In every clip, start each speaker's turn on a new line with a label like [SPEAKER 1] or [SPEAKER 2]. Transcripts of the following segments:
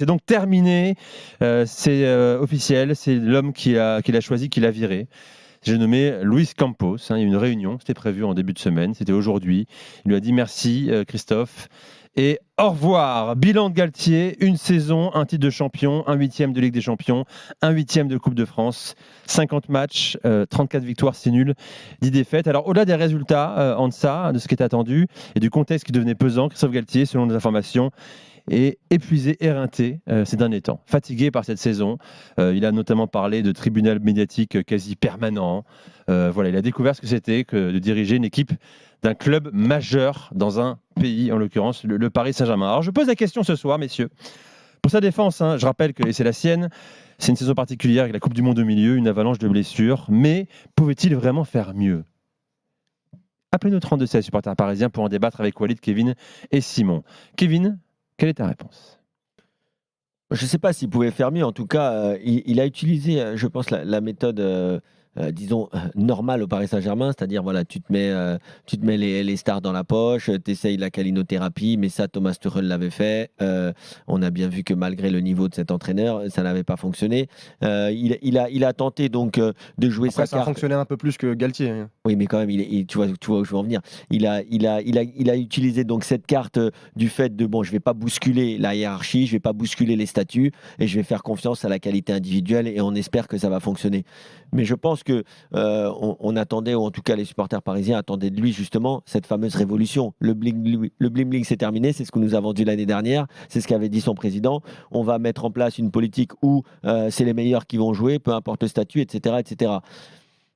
[SPEAKER 1] C'est donc terminé, c'est officiel, c'est l'homme qui l'a choisi, qui l'a viré. J'ai nommé Luis Campos. Il y a eu une réunion, c'était prévu en début de semaine, c'était aujourd'hui. Il lui a dit merci Christophe et au revoir. Bilan de Galtier, une saison, un titre de champion, un 8e de Ligue des Champions, un 8e de Coupe de France, 50 matchs, 34 victoires, 6 nuls, 10 défaites. Alors au-delà des résultats, en deçà de ce qui est attendu et du contexte qui devenait pesant, Christophe Galtier, selon les informations, est épuisé, éreinté ces derniers temps, fatigué par cette saison. Il a notamment parlé de tribunal médiatique quasi permanent. Voilà, il a découvert ce que c'était que de diriger une équipe d'un club majeur dans un pays, en l'occurrence le Paris Saint-Germain. Alors je pose la question ce soir, messieurs. Pour sa défense, je rappelle que, et c'est la sienne, c'est une saison particulière avec la Coupe du Monde au milieu, une avalanche de blessures, mais pouvait-il vraiment faire mieux ? Appelez-nous 32-16 supporters parisiens pour en débattre avec Walid, Kevin et Simon. Kevin, quelle est ta réponse ?
[SPEAKER 2] Je ne sais pas s'il pouvait faire mieux. En tout cas, il a utilisé, je pense, la méthode, disons, normale au Paris Saint-Germain. C'est-à-dire, voilà, tu te mets les stars dans la poche, tu essayes la calinothérapie. Mais ça, Thomas Tuchel l'avait fait. On a bien vu que malgré le niveau de cet entraîneur, ça n'avait pas fonctionné. Il a tenté donc de jouer
[SPEAKER 3] Après,
[SPEAKER 2] sa
[SPEAKER 3] ça
[SPEAKER 2] carte.
[SPEAKER 3] a fonctionné un peu plus que Galtier.
[SPEAKER 2] Oui, mais quand même, tu vois où je veux en venir. Il a utilisé donc cette carte du fait de bon, je vais pas bousculer la hiérarchie, je vais pas bousculer les statuts et je vais faire confiance à la qualité individuelle et on espère que ça va fonctionner. Mais je pense que on attendait, ou en tout cas les supporters parisiens attendaient de lui justement cette fameuse révolution. Le bling-bling, c'est terminé, c'est ce que nous avons dit l'année dernière, c'est ce qu'avait dit son président. On va mettre en place une politique où c'est les meilleurs qui vont jouer, peu importe le statut, etc., etc.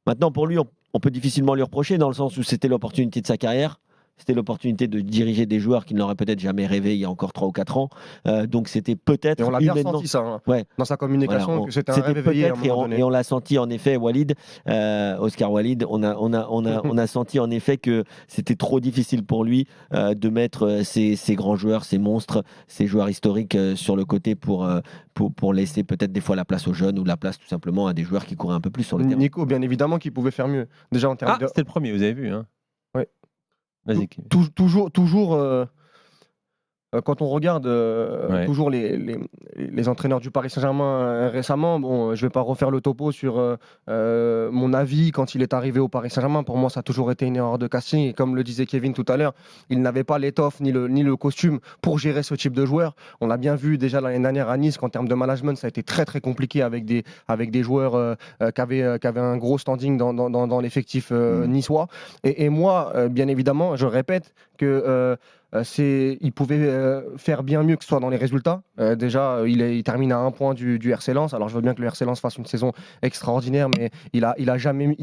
[SPEAKER 2] Maintenant, pour lui, on peut difficilement lui reprocher dans le sens où c'était l'opportunité de sa carrière. C'était l'opportunité de diriger des joueurs qui n'auraient peut-être jamais rêvé il y a encore 3 ou 4 ans. Donc c'était peut-être.
[SPEAKER 3] Et on l'a bien
[SPEAKER 2] humainement...
[SPEAKER 3] ressenti ça,
[SPEAKER 2] ouais.
[SPEAKER 3] Dans sa communication,
[SPEAKER 2] Voilà,
[SPEAKER 3] que c'était un rêve éveillé à un moment donné.
[SPEAKER 2] Et on l'a senti en effet, Walid, Oscar Walid, on a senti en effet que c'était trop difficile pour lui de mettre ces grands joueurs, ces monstres, ces joueurs historiques sur le côté pour laisser peut-être des fois la place aux jeunes ou la place tout simplement à des joueurs qui couraient un peu plus sur le terrain.
[SPEAKER 3] Nico, bien évidemment, qui pouvait faire mieux. Déjà en termes de.
[SPEAKER 1] C'était le premier, vous avez vu.
[SPEAKER 3] Ouais.
[SPEAKER 1] Vas-y.
[SPEAKER 3] Toujours quand on regarde toujours les entraîneurs du Paris Saint-Germain récemment, bon, je ne vais pas refaire le topo sur mon avis quand il est arrivé au Paris Saint-Germain. Pour moi, ça a toujours été une erreur de casting. Et comme le disait Kevin tout à l'heure, il n'avait pas l'étoffe ni le costume pour gérer ce type de joueur. On l'a bien vu déjà l'année dernière à Nice qu'en termes de management, ça a été très très compliqué avec des joueurs qui avaient un gros standing dans l'effectif niçois. Et moi, bien évidemment, je répète que il pouvait faire bien mieux que ce soit dans les résultats. Déjà, il termine à 1 point du RC Lens. Alors, je veux bien que le RC Lens fasse une saison extraordinaire, mais il a jamais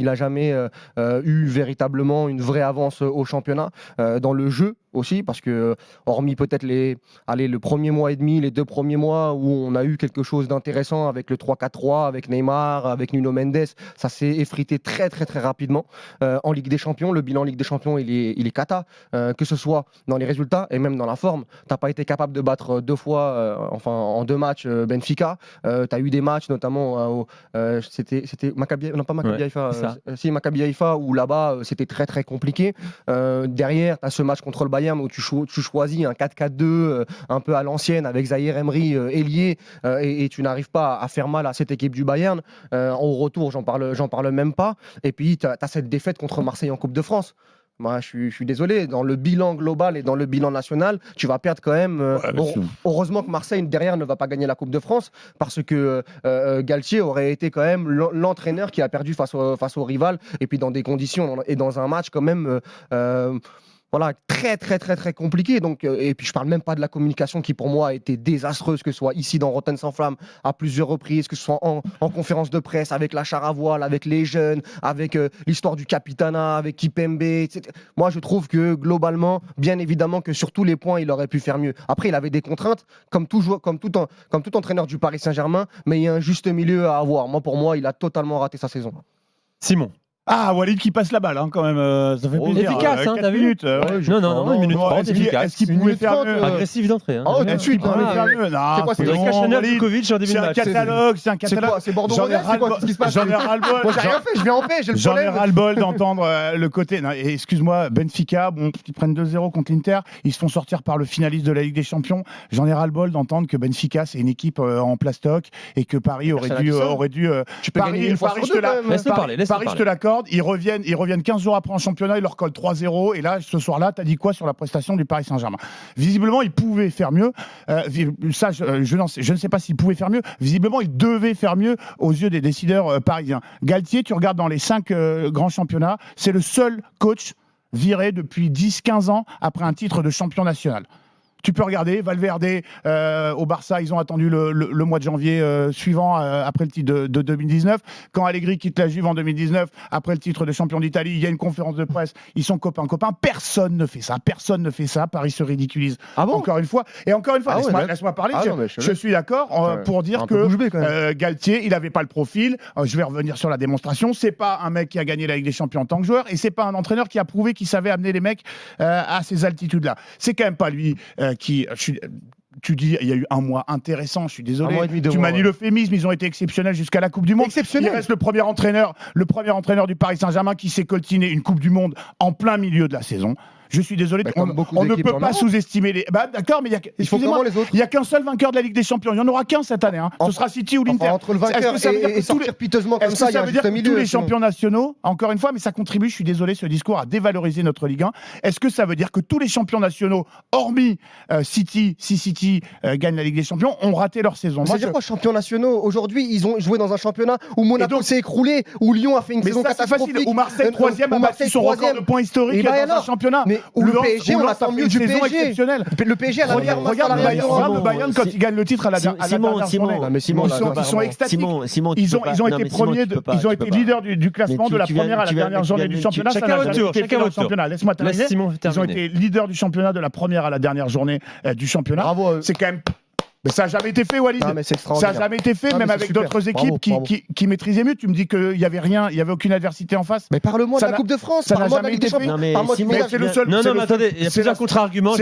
[SPEAKER 3] eu véritablement une vraie avance au championnat. Dans le jeu aussi, parce que hormis peut-être le premier mois et demi, les 2 premiers mois où on a eu quelque chose d'intéressant avec le 3-4-3, avec Neymar, avec Nuno Mendes, ça s'est effrité très très très rapidement. En Ligue des Champions, le bilan Ligue des Champions, il est cata, que ce soit dans les résultats et même dans la forme. T'as pas été capable de battre 2 fois, en 2 matchs, Benfica. T'as eu des matchs notamment, c'était Maccabi, non pas Maccabi Haïfa, si Maccabi Haïfa, où là-bas c'était très très compliqué. Derrière, t'as ce match contre le Bayern où tu choisis un 4-4-2 un peu à l'ancienne avec Zahir Emery ailier et tu n'arrives pas à faire mal à cette équipe du Bayern. Au retour, j'en parle même pas. Et puis t'as cette défaite contre Marseille en Coupe de France. Moi, je suis désolé, dans le bilan global et dans le bilan national, tu vas perdre quand même. Heureusement que Marseille, derrière, ne va pas gagner la Coupe de France, parce que Galtier aurait été quand même l'entraîneur qui a perdu face au rival, et puis dans des conditions et dans un match quand même. Voilà, très très très très compliqué. Donc, et puis je parle même pas de la communication qui pour moi a été désastreuse, que ce soit ici dans Rotten sans flamme à plusieurs reprises, que ce soit en conférence de presse avec la char à voile, avec les jeunes, avec l'histoire du Capitana, avec Kipembe, etc. Moi je trouve que globalement, bien évidemment que sur tous les points il aurait pu faire mieux. Après il avait des contraintes comme tout entraîneur du Paris Saint-Germain, mais il y a un juste milieu à avoir. Pour moi il a totalement raté sa saison.
[SPEAKER 1] Simon.
[SPEAKER 4] Ah, Walid qui passe la balle, quand même. Ça fait plaisir.
[SPEAKER 1] Efficace,
[SPEAKER 4] 4 minutes.
[SPEAKER 1] Non, 1 minute 30, efficace.
[SPEAKER 4] Est-ce qu'il pouvait faire mieux
[SPEAKER 1] Agressif d'entrée.
[SPEAKER 4] Est-ce qu'il pouvait faire mieux?
[SPEAKER 3] C'est quoi, c'est
[SPEAKER 4] bon,
[SPEAKER 1] Kachanov,
[SPEAKER 4] Walid,
[SPEAKER 1] Djokovic en début
[SPEAKER 4] c'est
[SPEAKER 1] de
[SPEAKER 4] un
[SPEAKER 1] match.
[SPEAKER 4] catalogue, c'est un
[SPEAKER 3] C'est
[SPEAKER 4] catalogue.
[SPEAKER 3] quoi? C'est Bordeaux
[SPEAKER 4] J'en ai
[SPEAKER 3] Rodez, c'est quoi? Qu'est-ce qui se passe?
[SPEAKER 4] J'en ai ras-le-bol.
[SPEAKER 3] Moi, j'ai rien fait, je viens en paix, j'ai le
[SPEAKER 4] J'en ai
[SPEAKER 3] problème.
[SPEAKER 4] ras-le-bol d'entendre le côté. Non, et excuse-moi, Benfica, ils prennent 2-0 contre l'Inter, ils se font sortir par le finaliste de la Ligue des Champions. J'en ai ras-le-bol d'entendre que Benfica, c'est une équipe en plastoc et que Paris aurait dû.
[SPEAKER 3] Tu peux gagner une fois sur deux, quand même.
[SPEAKER 1] Laisse-le parler.
[SPEAKER 4] Paris, je te l'accorde, ils reviennent 15 jours après en championnat, ils leur collent 3-0. Et là, ce soir-là, tu as dit quoi sur la prestation du Paris Saint-Germain? Visiblement, ils pouvaient faire mieux. Ça, je ne sais pas s'ils pouvaient faire mieux. Visiblement, ils devaient faire mieux aux yeux des décideurs parisiens. Galtier, tu regardes dans les 5 grands championnats, c'est le seul coach viré depuis 10-15 ans après un titre de champion national. Tu peux regarder, Valverde au Barça, ils ont attendu le mois de janvier suivant, après le titre de 2019. Quand Allegri quitte la Juve en 2019, après le titre de champion d'Italie, il y a une conférence de presse, ils sont copains. Personne ne fait ça. Paris se ridiculise encore une fois. Et encore une fois, laisse-moi parler. Je suis d'accord pour dire que Galtier, il n'avait pas le profil. Je vais revenir sur la démonstration. C'est pas un mec qui a gagné la Ligue des Champions en tant que joueur, et c'est pas un entraîneur qui a prouvé qu'il savait amener les mecs à ces altitudes-là. C'est quand même pas lui tu dis, il y a eu un mois intéressant, je suis désolé. Tu m'as dit l'euphémisme, ils ont été exceptionnels jusqu'à la Coupe du Monde. Il reste le premier entraîneur du Paris Saint-Germain qui s'est coltiné une Coupe du Monde en plein milieu de la saison. Je suis désolé, on ne peut pas sous-estimer les. D'accord, mais il n'y a qu'un seul vainqueur de la Ligue des Champions. Il n'y en aura qu'un cette année. Ce sera City ou l'Inter.
[SPEAKER 3] Entre le vainqueur et sortir piteusement comme ça, il y a un juste milieu.
[SPEAKER 4] Tous les champions nationaux, encore une fois, mais ça contribue, je suis désolé, ce discours à dévaloriser notre Ligue 1. Est-ce que ça veut dire que tous les champions nationaux, hormis City, si City gagne la Ligue des Champions, ont raté leur saison?
[SPEAKER 3] C'est-à-dire quoi, champions nationaux? Aujourd'hui, ils ont joué dans un championnat où Monaco s'est écroulé, où Lyon a fait une saison catastrophique,
[SPEAKER 4] où Marseille 3e a battu son record de points historiques dans un championnat.
[SPEAKER 3] Où le PSG, on attend mieux du PSG. Le PSG a la meilleure masse salariale.
[SPEAKER 4] Regarde le Bayern quand il gagne le titre à la dernière journée. Ils sont extasiques. Ils ont été premiers, ils ont été leaders du classement de la première à la dernière journée du championnat.
[SPEAKER 1] Chacun votre tour.
[SPEAKER 4] Laisse-moi terminer. Ils ont été leaders du championnat de la première à la dernière journée du championnat.
[SPEAKER 3] Bravo.
[SPEAKER 4] C'est quand même. Mais ça n'a jamais été fait, Walid. Ça n'a jamais été fait, même avec d'autres équipes qui maîtrisaient mieux. Tu me dis qu'il n'y avait rien, il n'y avait aucune adversité en face.
[SPEAKER 3] Mais parle-moi de la Coupe de France, parle-moi de la Ligue des Champions.
[SPEAKER 1] Non, mais attendez, il y a plusieurs contre-arguments.